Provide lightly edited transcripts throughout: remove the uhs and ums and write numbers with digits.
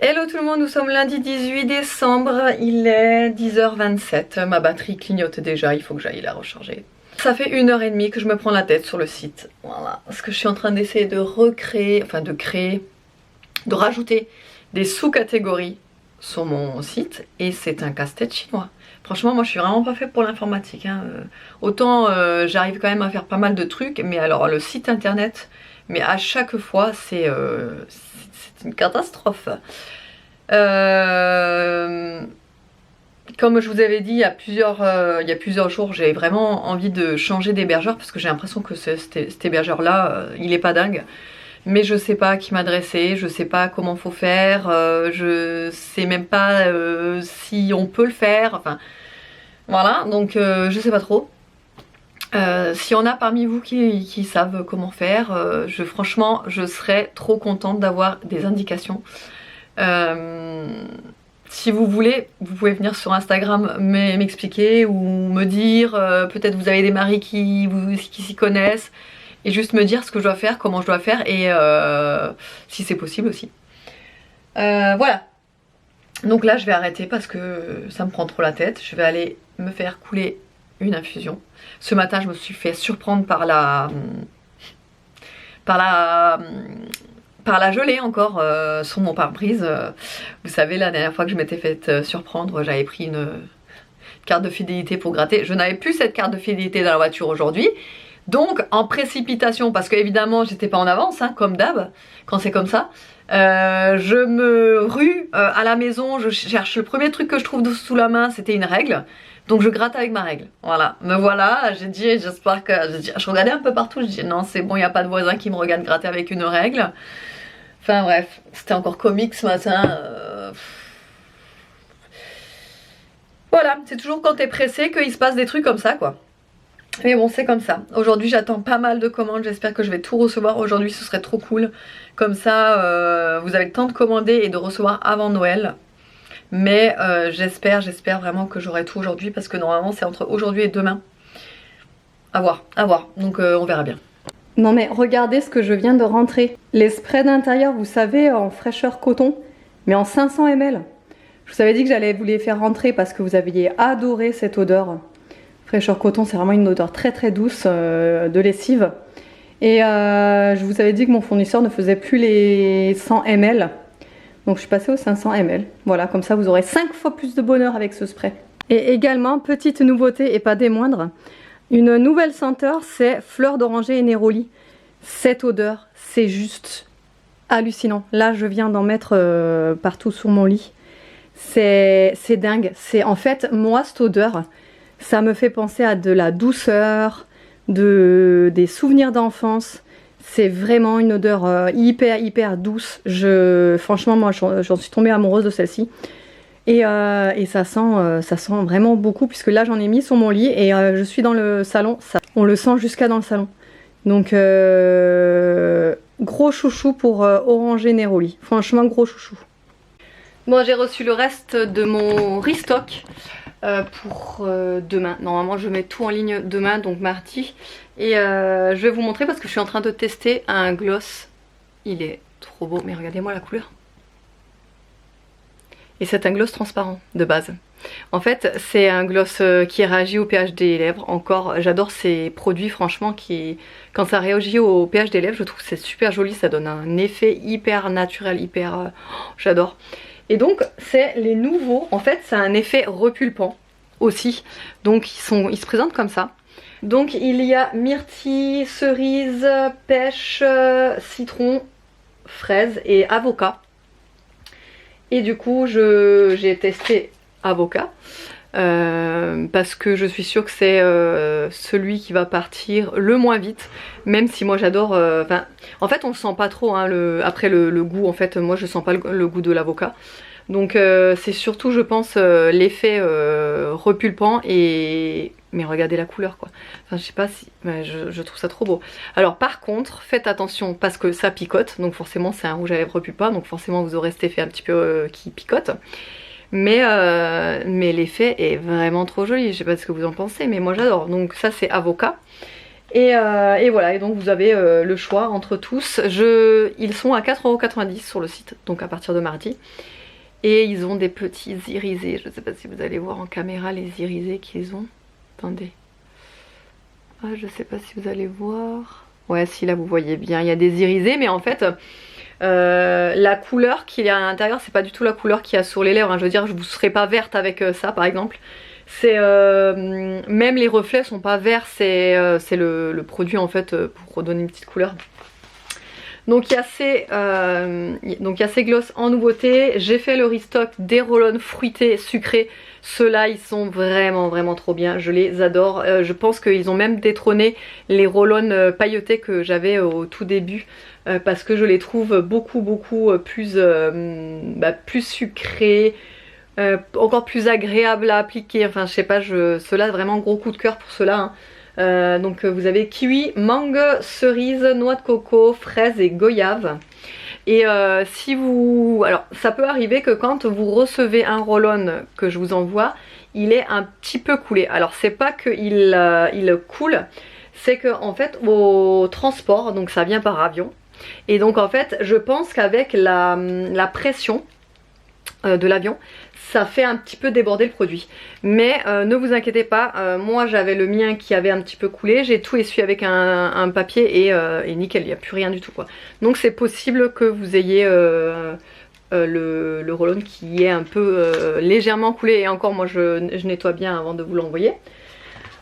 Hello tout le monde, nous sommes lundi 18 décembre, il est 10h27, ma batterie clignote déjà, il faut que j'aille la recharger. Ça fait 1h30 que je me prends la tête sur le site, voilà, parce que je suis en train d'essayer de recréer, enfin de créer, de rajouter des sous-catégories sur mon site et c'est un casse-tête chinois. Franchement moi je suis vraiment pas faite pour l'informatique, hein. Autant j'arrive quand même à faire pas mal de trucs, mais alors le site internet, mais à chaque fois c'est une catastrophe. Comme je vous avais dit il y a plusieurs jours, j'ai vraiment envie de changer d'hébergeur parce que j'ai l'impression que cet hébergeur là il est pas dingue, mais je sais pas à qui m'adresser, je sais pas comment faut faire, je sais même pas si on peut le faire, enfin voilà, donc je sais pas trop. S'il y en a parmi vous qui savent comment faire, franchement je serais trop contente d'avoir des indications. Si vous voulez, vous pouvez venir sur Instagram m'expliquer ou me dire, peut-être vous avez des maris qui s'y connaissent, et juste me dire ce que je dois faire, comment je dois faire, et si c'est possible aussi. Voilà. Donc là je vais arrêter parce que ça me prend trop la tête. Je vais aller me faire couler une infusion. Ce matin je me suis fait surprendre par la gelée encore sur mon pare-brise. Vous savez, la dernière fois que je m'étais fait surprendre, j'avais pris une carte de fidélité pour gratter. Je n'avais plus cette carte de fidélité dans la voiture aujourd'hui. Donc en précipitation, parce que évidemment j'étais pas en avance, hein, comme d'hab, quand c'est comme ça, je me rue à la maison, je cherche le premier truc que je trouve sous la main, c'était une règle. Donc je gratte avec ma règle, voilà, me voilà, j'ai dit, j'espère que, je regardais un peu partout, je dis non c'est bon, il n'y a pas de voisin qui me regarde gratter avec une règle. Enfin bref, c'était encore comique ce matin. Voilà, c'est toujours quand t'es pressé qu'il se passe des trucs comme ça quoi. Mais bon, c'est comme ça. Aujourd'hui j'attends pas mal de commandes, j'espère que je vais tout recevoir aujourd'hui, ce serait trop cool. Comme ça, vous avez le temps de commander et de recevoir avant Noël. Mais j'espère vraiment que j'aurai tout aujourd'hui parce que normalement c'est entre aujourd'hui et demain. À voir, donc on verra bien. Non mais regardez ce que je viens de rentrer. Les sprays d'intérieur, vous savez, en fraîcheur coton, mais en 500 ml. Je vous avais dit que j'allais vous les faire rentrer parce que vous aviez adoré cette odeur. Fraîcheur coton, c'est vraiment une odeur très très douce de lessive. Et je vous avais dit que mon fournisseur ne faisait plus les 100 ml. Donc je suis passée aux 500 ml. Voilà, comme ça vous aurez 5 fois plus de bonheur avec ce spray. Et également, petite nouveauté et pas des moindres, une nouvelle senteur, c'est fleur d'oranger et néroli. Cette odeur, c'est juste hallucinant. Là, je viens d'en mettre partout sur mon lit. C'est dingue. C'est en fait, moi, cette odeur, ça me fait penser à de la douceur, des souvenirs d'enfance. C'est vraiment une odeur hyper douce. Franchement, moi, j'en suis tombée amoureuse de celle-ci. Et ça sent vraiment beaucoup, puisque là, j'en ai mis sur mon lit et je suis dans le salon. On le sent jusqu'à dans le salon. Donc, gros chouchou pour Oranger Néroli. Franchement, gros chouchou. Bon, j'ai reçu le reste de mon restock pour demain. Normalement, je mets tout en ligne demain, donc mardi. Et je vais vous montrer parce que je suis en train de tester un gloss. Il est trop beau, mais regardez-moi la couleur. Et c'est un gloss transparent de base. En fait, c'est un gloss qui réagit au pH des lèvres. Encore, j'adore ces produits franchement quand ça réagit au pH des lèvres, je trouve que c'est super joli. Ça donne un effet hyper naturel, hyper... j'adore. Et donc, c'est les nouveaux. En fait, c'est un effet repulpant aussi. Donc, ils se présentent comme ça. Donc il y a myrtille, cerise, pêche, citron, fraise et avocat. Et du coup j'ai testé avocat parce que je suis sûre que c'est celui qui va partir le moins vite. Même si moi j'adore, en fait on le sent pas trop hein, après le goût, en fait moi je sens pas le goût de l'avocat. Donc c'est surtout je pense l'effet repulpant mais regardez la couleur quoi. Enfin je sais pas si... je trouve ça trop beau. Alors par contre faites attention parce que ça picote. Donc forcément c'est un rouge à lèvres repulpant. Donc forcément vous aurez cet effet un petit peu qui picote. Mais l'effet est vraiment trop joli. Je sais pas ce que vous en pensez mais moi j'adore. Donc ça c'est avocat. Et voilà, et donc vous avez le choix entre tous. Ils sont à 4,90 € sur le site, donc à partir de mardi. Et ils ont des petits irisés. Je ne sais pas si vous allez voir en caméra les irisés qu'ils ont. Attendez. Ah, je ne sais pas si vous allez voir. Ouais, si là vous voyez bien, il y a des irisés, mais en fait, la couleur qu'il y a à l'intérieur, c'est pas du tout la couleur qu'il y a sur les lèvres. Hein. Je veux dire, je vous serais pas verte avec ça, par exemple. C'est même les reflets sont pas verts, c'est le produit en fait pour redonner une petite couleur. Donc il y a ces glosses en nouveauté. J'ai fait le restock des roll-on fruités sucrés. Ceux-là ils sont vraiment trop bien, je les adore. Je pense qu'ils ont même détrôné les roll-on pailletés que j'avais au tout début. Parce que je les trouve beaucoup plus, plus sucrés, encore plus agréables à appliquer. Enfin je sais pas, ceux-là vraiment gros coup de cœur pour ceux-là. Hein. Donc vous avez kiwi, mangue, cerise, noix de coco, fraise et goyave. Et si vous... Alors ça peut arriver que quand vous recevez un roll-on que je vous envoie, il est un petit peu coulé. Alors c'est pas qu'il il coule, c'est que en fait au transport, donc ça vient par avion. Et donc en fait je pense qu'avec la pression de l'avion, ça fait un petit peu déborder le produit. Mais ne vous inquiétez pas, moi j'avais le mien qui avait un petit peu coulé, j'ai tout essuyé avec un papier et nickel, il n'y a plus rien du tout quoi. Donc c'est possible que vous ayez le roll-on qui est un peu légèrement coulé, et encore moi je nettoie bien avant de vous l'envoyer.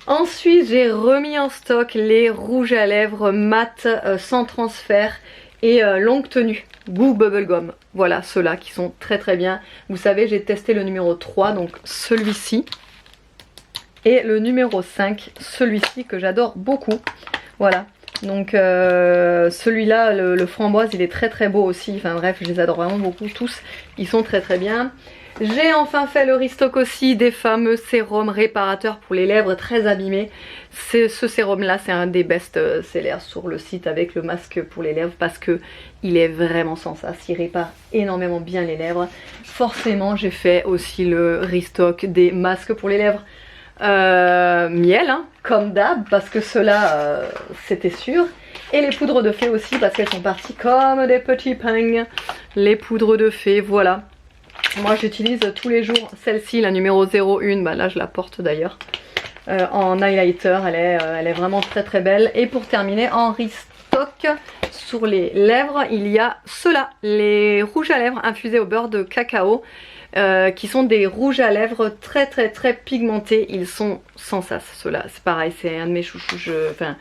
Ensuite j'ai remis en stock les rouges à lèvres mat sans transfert et longue tenue, goût bubblegum. Voilà ceux-là qui sont très bien. Vous savez j'ai testé le numéro 3, donc celui-ci, et le numéro 5, celui-ci que j'adore beaucoup. Voilà, donc celui-là, le framboise, il est très beau aussi. Enfin bref, je les adore vraiment beaucoup tous, ils sont très bien. J'ai enfin fait le restock aussi des fameux sérums réparateurs pour les lèvres très abîmées. Ce sérum là c'est un des best sellers sur le site avec le masque pour les lèvres, parce que il est vraiment sans ça, il répare énormément bien les lèvres. Forcément j'ai fait aussi le restock des masques pour les lèvres miel, hein, comme d'hab, parce que ceux-là c'était sûr. Et les poudres de fée aussi, parce qu'elles sont parties comme des petits pains. Les poudres de fée, voilà. Moi j'utilise tous les jours celle-ci, la numéro 01, bah là je la porte d'ailleurs, en highlighter, elle est vraiment très belle. Et pour terminer, en restock sur les lèvres, il y a ceux-là, les rouges à lèvres infusés au beurre de cacao, qui sont des rouges à lèvres très pigmentés. Ils sont sans sas, ceux-là, c'est pareil, c'est un de mes chouchous, enfin...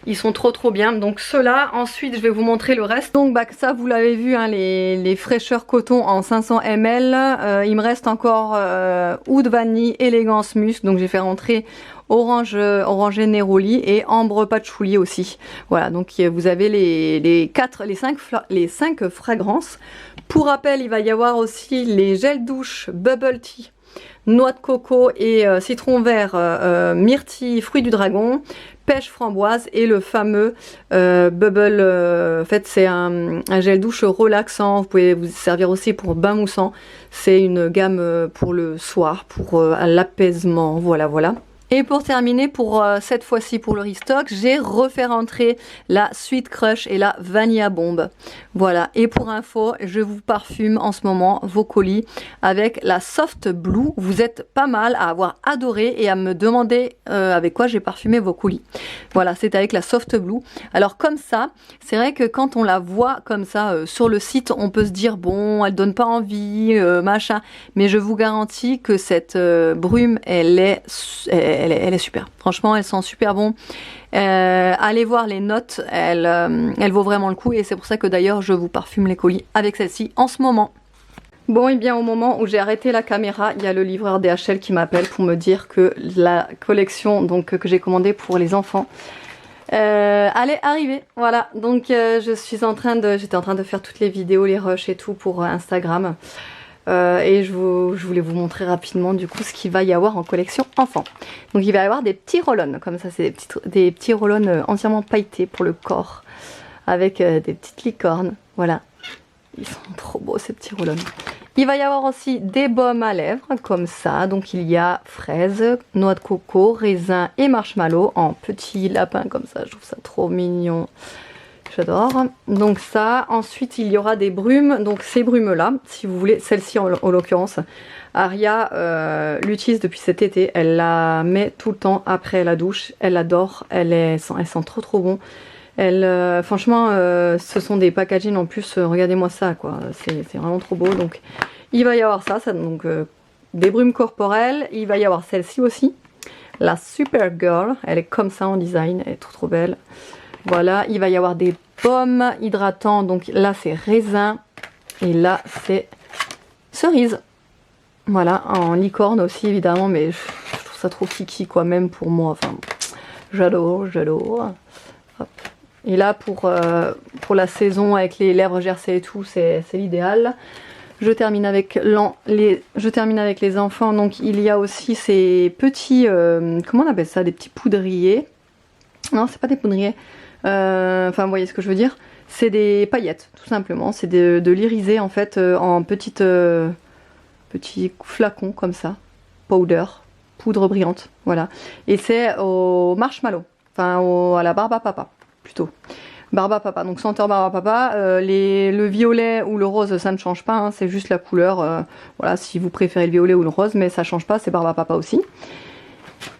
Ils sont trop bien, donc ceux-là. Ensuite je vais vous montrer le reste. Donc bah, ça vous l'avez vu, hein, les fraîcheurs coton en 500 ml. Il me reste encore oud vanille, élégance musc. Donc j'ai fait rentrer orange orangé néroli et ambre patchouli aussi. Voilà, donc vous avez les 5 fragrances. Pour rappel, il va y avoir aussi les gels douche bubble tea, noix de coco et citron vert, myrtille, fruit du dragon, pêche framboise, et le fameux bubble, en fait c'est un gel douche relaxant. Vous pouvez vous servir aussi pour bain moussant. C'est une gamme pour le soir, pour l'apaisement, voilà. Et pour terminer, pour cette fois-ci pour le restock, j'ai refait rentrer la Sweet Crush et la Vanilla Bomb. Voilà, et pour info, je vous parfume en ce moment vos colis avec la Soft Blue. Vous êtes pas mal à avoir adoré et à me demander avec quoi j'ai parfumé vos colis. Voilà, c'est avec la Soft Blue. Alors comme ça, c'est vrai que quand on la voit comme ça sur le site, on peut se dire bon, elle donne pas envie, machin. Mais je vous garantis que cette brume, elle est super. Franchement, elle sent super bon. Allez voir les notes, elle vaut vraiment le coup, et c'est pour ça que d'ailleurs je vous parfume les colis avec celle-ci en ce moment. Bon, et bien au moment où j'ai arrêté la caméra, il y a le livreur DHL qui m'appelle pour me dire que la collection donc que j'ai commandée pour les enfants allait arriver. Voilà, donc j'étais en train de faire toutes les vidéos, les rushs et tout pour Instagram. Et je voulais vous montrer rapidement du coup ce qu'il va y avoir en collection enfant. Donc il va y avoir des petits roll-on, comme ça c'est des petits roll-on entièrement pailletés pour le corps, avec des petites licornes, voilà. Ils sont trop beaux ces petits roll-on. Il va y avoir aussi des baumes à lèvres comme ça. Donc il y a fraise, noix de coco, raisin et marshmallow en petit lapin comme ça. Je trouve ça trop mignon. J'adore. Donc ça. Ensuite il y aura des brumes. Donc ces brumes là, si vous voulez, celle-ci en l'occurrence, Aria l'utilise depuis cet été. Elle la met tout le temps après la douche. Elle adore. Elle sent trop bon. Franchement, ce sont des packaging en plus. Regardez-moi ça, quoi. C'est vraiment trop beau. Donc, il va y avoir ça donc des brumes corporelles. Il va y avoir celle-ci aussi, la Supergirl. Elle est comme ça en design. Elle est trop belle. Voilà. Il va y avoir des baumes hydratants. Donc là, c'est raisin et là, c'est cerise. Voilà, en licorne aussi évidemment, mais je trouve ça trop kiki, quoi, même pour moi. Enfin, j'adore. Hop. Et là pour la saison avec les lèvres gercées et tout, c'est l'idéal. Je termine avec les enfants. Donc il y a aussi ces petits, comment on appelle ça, des petits poudriers. Non, c'est pas des poudriers. Enfin, vous voyez ce que je veux dire. C'est des paillettes, tout simplement. C'est de l'irisé en fait en petits flacons comme ça. Powder, poudre brillante, voilà. Et c'est au marshmallow, enfin à la barbe à papa. Plutôt barbe à papa, donc senteur barbe à papa. Le violet ou le rose ça ne change pas, hein, c'est juste la couleur, voilà, si vous préférez le violet ou le rose, mais ça change pas, c'est barbe à papa aussi.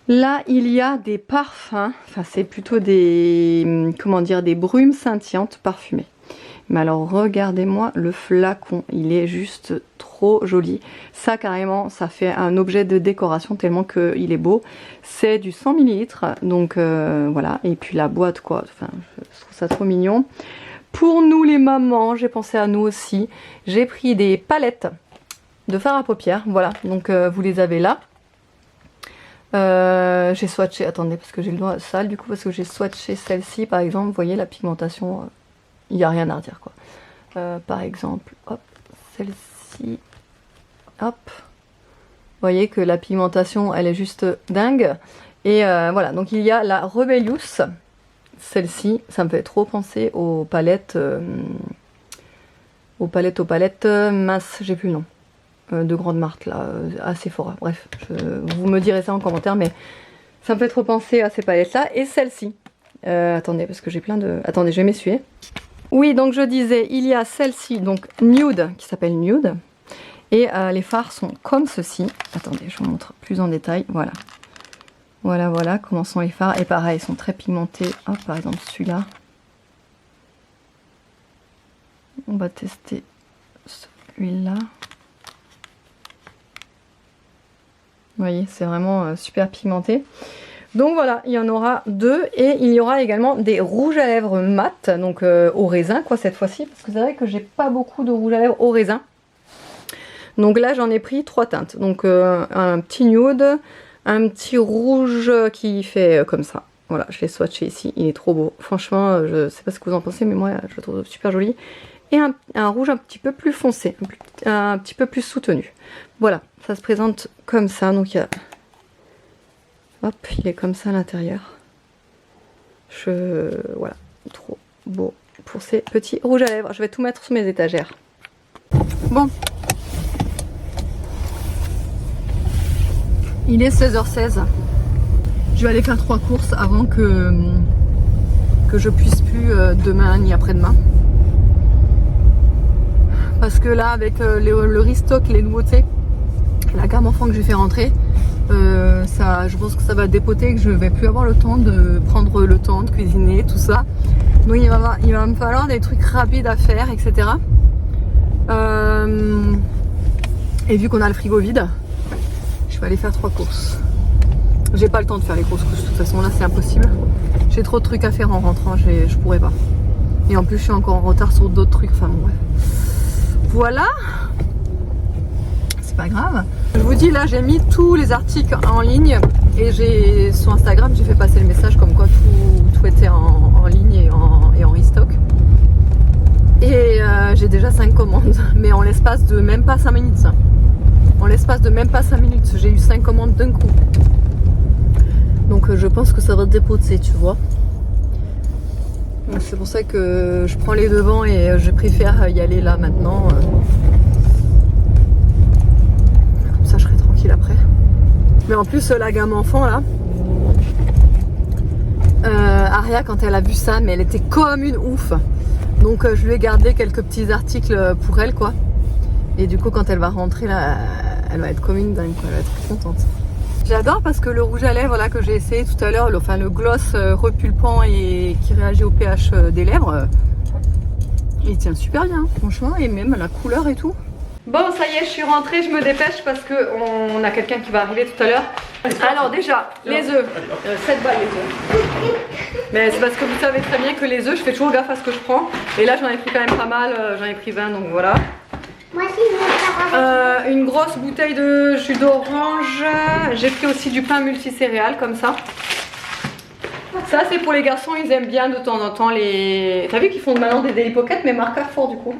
Là il y a des parfums, enfin c'est plutôt des, comment dire, des brumes scintillantes parfumées. Mais alors regardez-moi le flacon, il est juste trop joli. Ça carrément, ça fait un objet de décoration tellement qu'il est beau. C'est du 100 ml, donc voilà. Et puis la boîte, quoi, enfin, je trouve ça trop mignon. Pour nous les mamans, j'ai pensé à nous aussi. J'ai pris des palettes de fard à paupières, voilà. Donc vous les avez là. J'ai swatché, attendez, parce que j'ai le doigt sale du coup, parce que j'ai swatché celle-ci par exemple. Vous voyez la pigmentation... il n'y a rien à redire, quoi. Par exemple, hop, celle-ci, hop. Vous voyez que la pigmentation, elle est juste dingue. Et voilà, donc il y a la Rebellious. Celle-ci, ça me fait trop penser aux palettes, mince, j'ai plus le nom. De grande marque, là, à Sephora. Bref, vous me direz ça en commentaire, mais ça me fait trop penser à ces palettes-là. Et celle-ci. Attendez, parce que j'ai plein de... Attendez, je vais m'essuyer. Oui, donc je disais, il y a celle-ci, donc Nude, qui s'appelle Nude. Et les fards sont comme ceci. Attendez, je vous montre plus en détail. Voilà. Voilà comment sont les fards. Et pareil, ils sont très pigmentés. Hop, par exemple, celui-là. On va tester celui-là. Vous voyez, c'est vraiment super pigmenté. Donc voilà, il y en aura deux et il y aura également des rouges à lèvres mat, donc au raisin quoi cette fois-ci, parce que c'est vrai que j'ai pas beaucoup de rouge à lèvres au raisin. Donc là j'en ai pris 3 teintes, donc un petit nude, un petit rouge qui fait comme ça. Voilà, je l'ai swatché ici, il est trop beau. Franchement, je sais pas ce que vous en pensez, mais moi je le trouve super joli. Et un rouge un petit peu plus foncé, un petit peu plus soutenu. Voilà, ça se présente comme ça, donc il y a... Hop, il est comme ça à l'intérieur. Voilà, trop beau pour ces petits rouges à lèvres. Je vais tout mettre sur mes étagères. Bon. Il est 16h16. Je vais aller faire 3 courses avant que je puisse plus demain ni après-demain. Parce que là, avec le restock, les nouveautés, la gamme enfant que j'ai fait rentrer, je pense que ça va dépoter, que je vais plus avoir le temps de prendre le temps de cuisiner, tout ça. Donc il va me falloir des trucs rapides à faire, etc. Et vu qu'on a le frigo vide, je vais aller faire 3 courses. J'ai pas le temps de faire les courses, de toute façon là c'est impossible. J'ai trop de trucs à faire en rentrant, je pourrais pas. Et en plus je suis encore en retard sur d'autres trucs, enfin bon bref. Voilà. Pas grave. Je vous dis là j'ai mis tous les articles en ligne et sur Instagram j'ai fait passer le message comme quoi tout était en ligne et en restock. Et j'ai déjà 5 commandes, mais en l'espace de même pas 5 minutes. En l'espace de même pas 5 minutes, j'ai eu 5 commandes d'un coup. Donc je pense que ça va dépoter, tu vois. C'est pour ça que je prends les devants et je préfère y aller là maintenant. tranquille après. Mais en plus, la gamme enfant là, Aria, quand elle a vu ça, mais elle était comme une ouf. Donc je lui ai gardé quelques petits articles pour elle, quoi. Et du coup, quand elle va rentrer là, elle va être comme une dingue, quoi. Elle va être trop contente. J'adore parce que le rouge à lèvres là que j'ai essayé tout à l'heure, enfin le gloss repulpant et qui réagit au pH des lèvres, il tient super bien, franchement, et même la couleur et tout. Bon, ça y est, je suis rentrée, je me dépêche parce qu'on a quelqu'un qui va arriver tout à l'heure. Alors déjà, les œufs, 7 balles les œufs. Mais c'est parce que vous savez très bien que les œufs, je fais toujours gaffe à ce que je prends. Et là, j'en ai pris quand même pas mal, j'en ai pris 20, donc voilà. Moi aussi, je vais faire Une grosse bouteille de jus d'orange. J'ai pris aussi du pain multicéréales comme ça. Ça, c'est pour les garçons, ils aiment bien de temps en temps les... T'as vu qu'ils font maintenant des Daily Pocket, mais marque Carrefour du coup.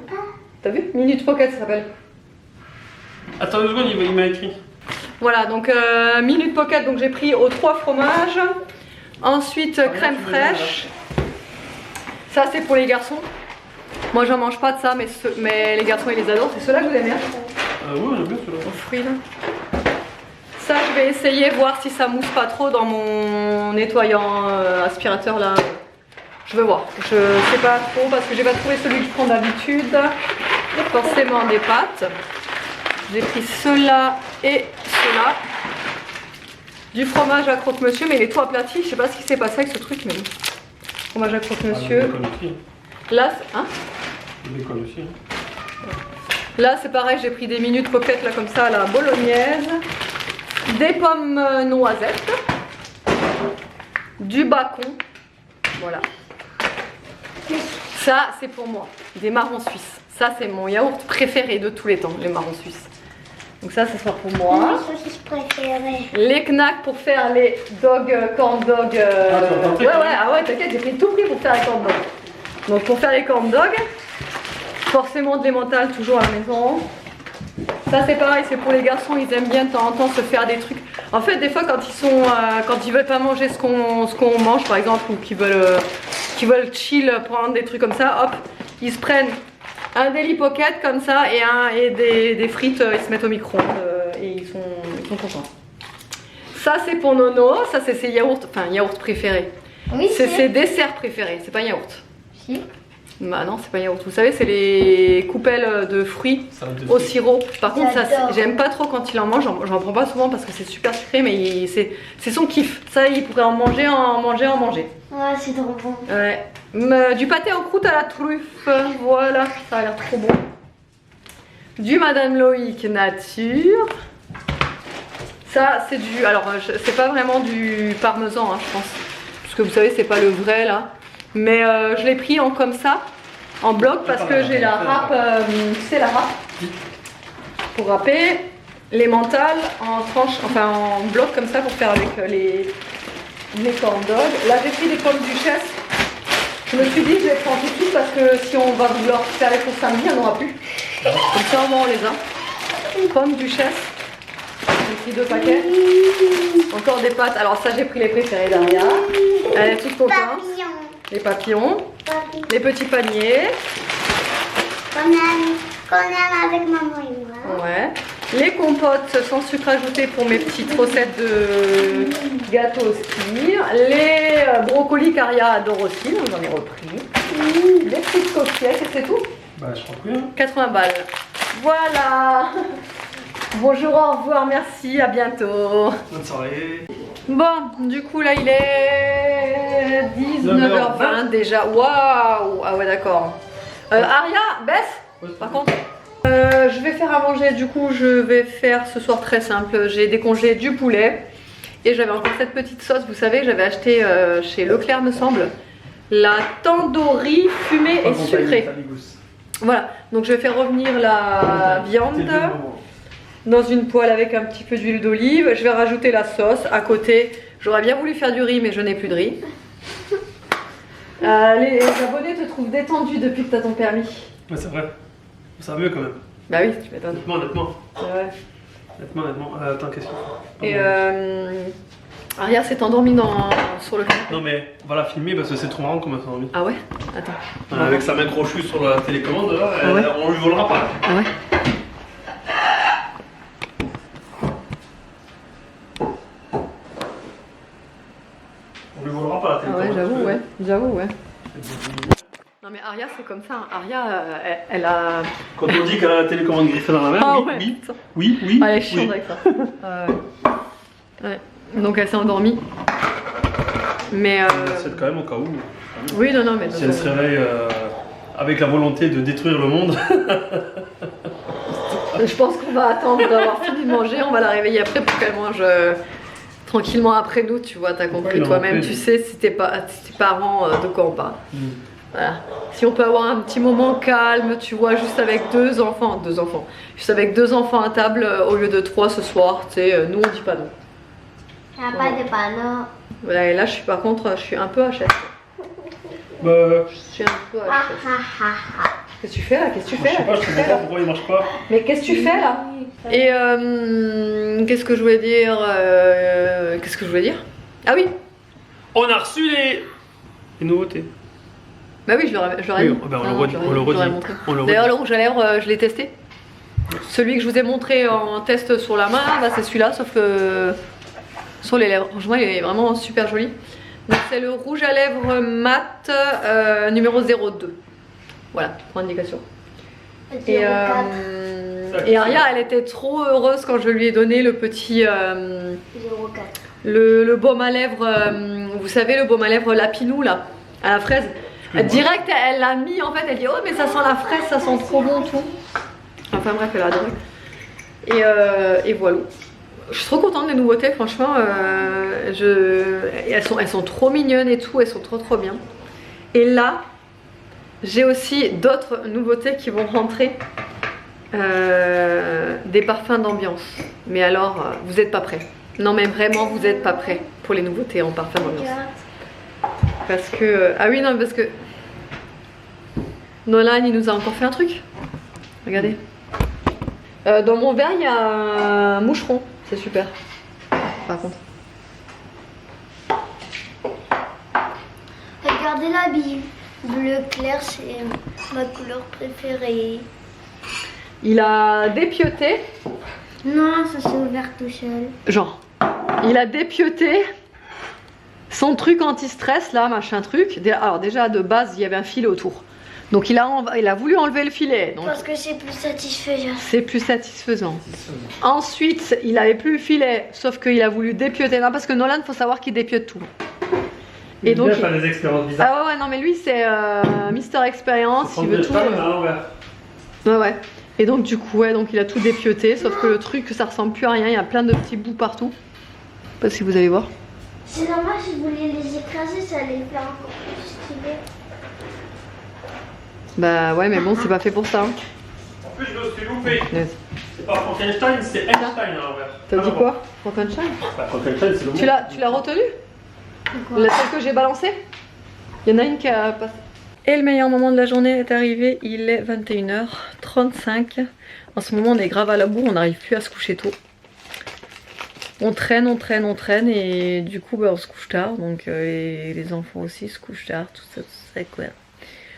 T'as vu? Minute Pocket, ça s'appelle. Attends 2 secondes, il m'a écrit. Voilà, donc Minute Pocket, donc j'ai pris aux 3 fromages. Ensuite, crème fraîche. Ça, c'est pour les garçons. Moi, j'en mange pas de ça, mais les garçons, ils les adorent. C'est ceux-là que vous aimez bien? Ouais, j'aime bien ceux-là. Aux fruits, là. Ça, je vais essayer, voir si ça mousse pas trop dans mon nettoyant aspirateur, là. Je veux voir. Je sais pas trop, parce que j'ai pas trouvé celui que je prends d'habitude. Forcément des pâtes. J'ai pris ceux-là et ceux-là. Du fromage à croque-monsieur, mais il est tout aplati. Je sais pas ce qui s'est passé avec ce truc, mais fromage à croque-monsieur. Là, hein? Le bacon aussi. Là, c'est pareil, j'ai pris des minutes pocket là comme ça à la bolognaise. Des pommes noisettes. Du bacon. Voilà. Ça, c'est pour moi. Des marrons suisses. Ça, c'est mon yaourt préféré de tous les temps, les marrons suisses. Donc ça, sera pour moi. mes saucisses préférées. Les knacks pour faire les corn dog. Ah ouais, t'inquiète, j'ai pris tout prix pour faire les corn dog. Donc pour faire les corn dog, forcément de l'emmental toujours à la maison. Ça c'est pareil, c'est pour les garçons, ils aiment bien de temps en temps se faire des trucs. En fait, des fois quand ils veulent pas manger ce qu'on mange par exemple, ou qu'ils veulent chill, prendre des trucs comme ça, hop, ils se prennent un Daily Pocket comme ça et des frites, ils se mettent au micro-ondes et ils sont contents. Ça c'est pour Nono, ça c'est ses yaourts, enfin yaourts préférés. Oui, c'est ses desserts préférés, c'est pas yaourt. Si. Bah non, c'est pas yaourt. Vous savez, c'est les coupelles de fruits au sirop. Par contre, ça, j'aime pas trop quand il en mange. J'en prends pas souvent parce que c'est super sucré, mais c'est son kiff. Ça, il pourrait en manger. Ouais, c'est trop bon. Ouais. Du pâté en croûte à la truffe. Voilà, ça a l'air trop bon. Du Madame Loïc nature. Ça, c'est du... Alors, c'est pas vraiment du parmesan, hein, je pense. Parce que vous savez, c'est pas le vrai, là. Mais je l'ai pris en comme ça, en bloc, parce que j'ai la râpe, c'est la râpe, pour râper les mentales en tranches, enfin en bloc comme ça pour faire avec les corn dogs. Là j'ai pris des pommes duchesse. Je me suis dit je vais prendre tout de suite parce que si on va vouloir faire les courses samedi, on n'aura plus. Comme ça au moins on les a. Pommes duchesse. J'ai pris 2 paquets. Encore des pâtes. Alors ça j'ai pris les préférés d'Aria. Elle est toute contente. Les papillons, les petits paniers. Qu'on aime avec maman et moi. Ouais. Les compotes sans sucre ajouté pour mes petites recettes de gâteaux au skir. Les brocolis qu'Aria adore aussi, donc j'en ai repris. Les petites coquillettes et c'est tout. Bah je t'en prie. 80 balles. Voilà. Bonjour, au revoir, merci, à bientôt. Bonne soirée. Bon, du coup là il est 19h20 déjà. Waouh. Ah ouais d'accord. Aria, baisse. Par contre, je vais faire à manger. Du coup, je vais faire ce soir très simple. J'ai décongelé du poulet et j'avais encore cette petite sauce. Vous savez, j'avais acheté chez Leclerc, me semble, la tandoori fumée et sucrée. Voilà. Donc je vais faire revenir la viande dans une poêle avec un petit peu d'huile d'olive. Je vais rajouter la sauce à côté. J'aurais bien voulu faire du riz, mais je n'ai plus de riz. Les abonnés te trouvent détendu depuis que tu as ton permis. Ouais, c'est vrai. Ça va mieux quand même. Bah oui, tu m'étonnes. Honnêtement. Ouais. Honnêtement. Attends, qu'est-ce qu'il faut? Et Aria s'est endormie sur le canapé. Non mais on va la filmer parce que c'est trop marrant comment elle s'est endormie. Ah ouais? Attends. Avec sa main crochue sur la télécommande, là, on lui volera pas. Ah ouais? j'avoue, ouais. J'avoue, ouais. Non mais Aria c'est comme ça, hein. Aria elle a... Quand on dit qu'elle a la télécommande griffée dans la main, Ah oui, ouais, oui, putain. oui, oui. Ah, elle est chiante oui. avec ça. Ouais. Donc elle s'est endormie. Mais C'est quand même au cas où. oui, non, mais... Si elle se réveille avec la volonté de détruire le monde. Je pense qu'on va attendre d'avoir fini de manger, on va la réveiller après pour qu'elle mange tranquillement après nous, tu vois, t'as compris toi-même, tu sais si tes parents de quoi on parle. Voilà. Si on peut avoir un petit moment calme, tu vois, juste avec deux enfants, juste avec 2 enfants à table au lieu de 3 ce soir, tu sais, nous on dit pas non. Il n'y a pas de panneau. Voilà, et là je suis par contre, je suis un peu HS. Bah, Je suis un peu Ah HS. ah ah ah. Qu'est-ce que tu fais là? Qu'est-ce que tu je fais sais là? pas, je comprends pas pourquoi il marche pas. Mais qu'est-ce que tu fais là? Et qu'est-ce que je voulais dire? Qu'est-ce que je voulais dire? Ah oui! On a reçu les nouveautés. Bah oui, je l'aurais Oui, dit. bah, on Non, le redit, j'aurais- on le redit. j'aurais montré. On le D'ailleurs, redit. le rouge à lèvres, je l'ai testé. Celui que je vous ai montré en test sur la main, bah, c'est celui-là, sauf que sur les lèvres. Franchement, il est vraiment super joli. Donc, c'est le rouge à lèvres mat numéro 02. Voilà, pour indication. Et, 04. et Aria, elle était trop heureuse quand je lui ai donné le petit. 04. Le baume à lèvres, vous savez, le baume à lèvres lapinou là, à la fraise. Direct, elle l'a mis en fait, elle dit oh mais ça sent la fraise, ça sent trop bon tout. Enfin bref, elle a adoré. Et voilà. Je suis trop contente des nouveautés, franchement. Elles sont trop mignonnes et tout, elles sont trop bien. Et là, j'ai aussi d'autres nouveautés qui vont rentrer. Des parfums d'ambiance. Mais alors, vous n'êtes pas prêts. Non mais vraiment, vous n'êtes pas prêts pour les nouveautés en parfum d'ambiance. Parce que... ah oui, non, parce que... Nolan, il nous a encore fait un truc. Regardez. Dans mon verre, il y a un moucheron. C'est super. Par contre. Regardez l'habit. Bleu clair, c'est ma couleur préférée. Il a dépioté. Non, ça s'est ouvert tout seul. Genre. Il a dépioté son truc anti-stress là, machin truc. Alors déjà de base, il y avait un filet autour. Donc il a voulu enlever le filet. Donc Parce que c'est plus satisfaisant. c'est plus satisfaisant. Ensuite, il avait plus le filet, sauf qu'il a voulu dépioter. Non, parce que Nolan, faut savoir qu'il dépiote tout. Et donc, il a des expériences bizarres. ah ouais, non, mais lui, c'est Mister Experience, il veut tout. Ouais, ouais. Et donc, du coup, ouais, donc il a tout dépioté, sauf que le truc, ça ressemble plus à rien. Il y a plein de petits bouts partout. Je sais pas si vous allez voir. C'est normal, si vous voulez les écraser, ça allait faire encore plus stylé. Bah ouais, mais bon, c'est pas fait pour ça. Hein. En plus, je me suis loupé. Yes. C'est pas Frankenstein, c'est Einstein à l'envers. T'as dit quoi? Frankenstein? Bah, Frankenstein, c'est le Tu l'as retenu? La seule que j'ai balancée? Il y en a une qui a passé. Et le meilleur moment de la journée est arrivé, il est 21h35. En ce moment on est grave à la bourre, on n'arrive plus à se coucher tôt. On traîne et du coup bah, on se couche tard. Donc et les enfants aussi se couchent tard, tout ça quoi.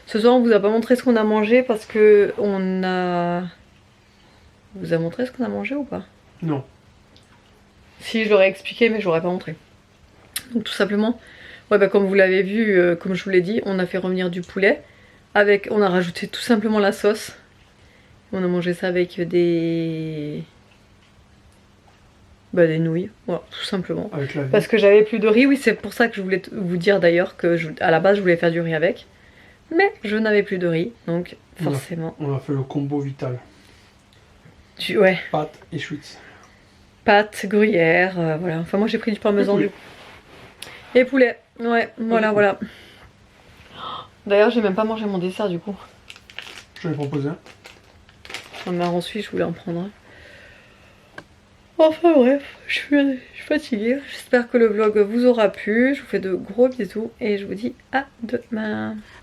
Ce soir on vous a pas montré ce qu'on a mangé parce que on a... On vous a montré ce qu'on a mangé ou pas? Non. Si, je l'aurais expliqué mais je l'aurais pas montré. Donc tout simplement, ouais, bah, comme vous l'avez vu, comme je vous l'ai dit, on a fait revenir du poulet. On a rajouté tout simplement la sauce. On a mangé ça avec des nouilles, voilà, tout simplement. Avec la Parce que j'avais plus de riz, oui, c'est pour ça que je voulais vous dire d'ailleurs que à la base je voulais faire du riz avec. Mais je n'avais plus de riz, donc forcément. On a fait le combo vital. Ouais, Pâtes et Schwitz. pâtes, gruyère, voilà. Enfin moi j'ai pris du parmesan du coup. Et poulet, ouais, voilà. D'ailleurs j'ai même pas mangé mon dessert du coup. Je vais proposer un. Un marron suisse, je voulais en prendre un. Enfin bref, je suis fatiguée. J'espère que le vlog vous aura plu. Je vous fais de gros bisous et je vous dis à demain.